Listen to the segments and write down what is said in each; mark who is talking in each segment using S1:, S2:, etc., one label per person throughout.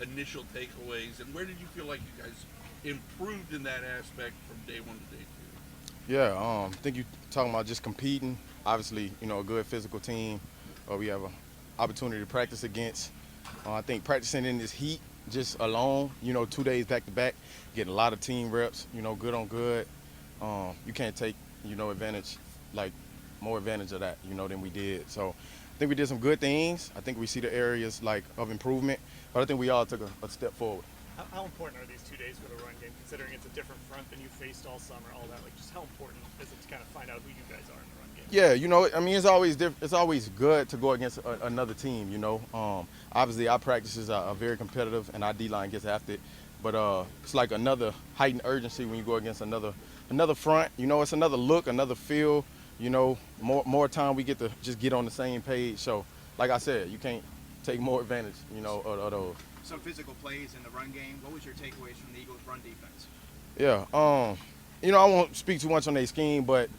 S1: initial takeaways, and where did you feel like you guys improved in that aspect from day one to day two?
S2: Yeah, I think you talking about just competing. Obviously, a good physical team. We have an opportunity to practice against. I think practicing in this heat just alone, 2 days back to back, getting a lot of team reps, good on good. You can't take, advantage, like more advantage of that, than we did. So I think we did some good things. I think we see the areas like of improvement, but I think we all took a step forward.
S3: How important are these 2 days for the run game, considering it's a different front than you faced all summer, all that? Like, just how important is it to kind of find out who you guys are in the run game?
S2: Yeah, I mean, it's always it's always good to go against another team. Obviously our practices are very competitive, and our D line gets after it. But it's like another heightened urgency when you go against another front. It's another look, another feel. More time we get to just get on the same page. So, like I said, you can't take more advantage, of those.
S4: Some physical plays in the run game. What was your takeaways from the Eagles' run defense?
S2: Yeah, I won't speak too much on their scheme, but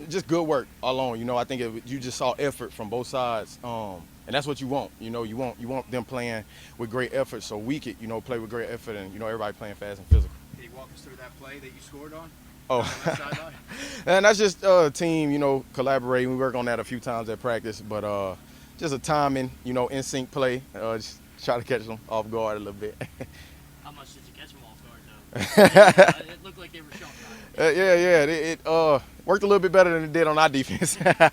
S2: just good work alone. I think you just saw effort from both sides, and that's what you want. You want them playing with great effort, so we could play with great effort, and everybody playing fast and physical.
S4: Can you walk us through that play that you scored on?
S2: Oh,
S4: On the sideline?
S2: and that's just team, collaborating. We work on that a few times at practice, but just a timing, in sync play. Just try to catch them off guard a little bit.
S5: How much did you catch them off guard, though? It looked like they were shocked by it.
S2: Yeah, it worked a little bit better than it did on our defense.
S6: Dylan,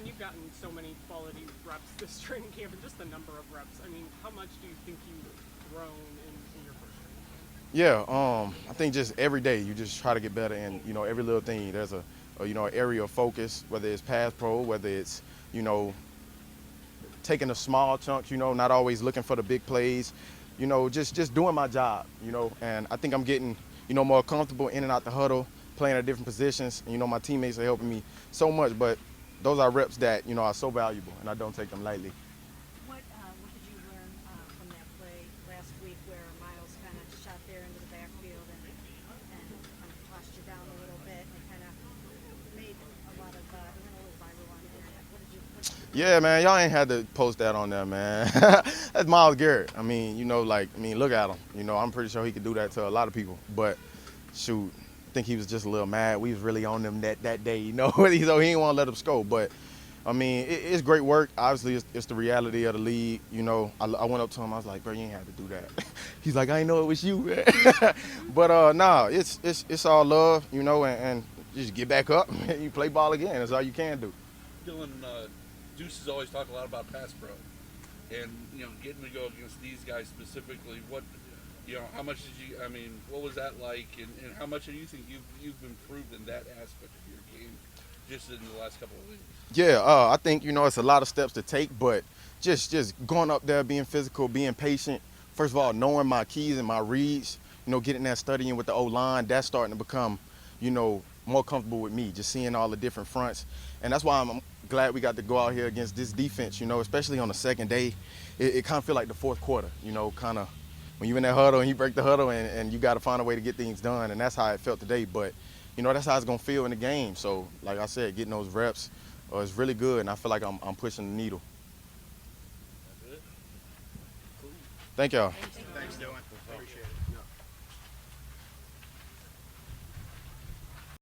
S6: you've gotten so many quality reps this training camp, and just the number of reps. I mean, how much do you think you've grown in your first training camp?
S2: Yeah, I think just every day you just try to get better, and every little thing there's a an area of focus, whether it's pass pro, whether it's taking the small chunks, not always looking for the big plays, just doing my job, and I think I'm getting more comfortable in and out the huddle, playing at different positions. My teammates are helping me so much, but those are reps that are so valuable, and I don't take them lightly.
S7: What did you learn from that play last week where Miles kind of shot there into the backfield and kind of tossed you down a little bit and kind of made a lot of, it went a little viral on the internet.
S2: Yeah, man, y'all ain't had to post that on there, man. That's Miles Garrett. I mean, look at him. I'm pretty sure he could do that to a lot of people. But shoot, I think he was just a little mad. We was really on them that day, so he didn't want to let them score. But I mean, it's great work. Obviously, it's the reality of the league. I went up to him. I was like, bro, you ain't had to do that. He's like, I didn't know it was you, man. But nah, it's all love, and you just get back up and you play ball again. That's all you can do.
S1: Dylan, Deuces always talk a lot about pass pro, and getting to go against these guys specifically. How much did you? I mean, what was that like, and how much do you think you've improved in that aspect of your game just in the last couple of weeks?
S2: Yeah, I think it's a lot of steps to take, but just going up there, being physical, being patient. First of all, knowing my keys and my reads. Getting that studying with the O-line, that's starting to become, more comfortable with me. Just seeing all the different fronts, and that's why I'm glad we got to go out here against this defense. Especially on the second day, it kind of feel like the fourth quarter. Kind of when you in that huddle and you break the huddle and you got to find a way to get things done, and that's how it felt today. But that's how it's gonna feel in the game. So like I said, getting those reps is really good, and I feel like I'm pushing the needle.
S1: That's it. Cool.
S2: Thank y'all.
S4: Thanks, Dylan.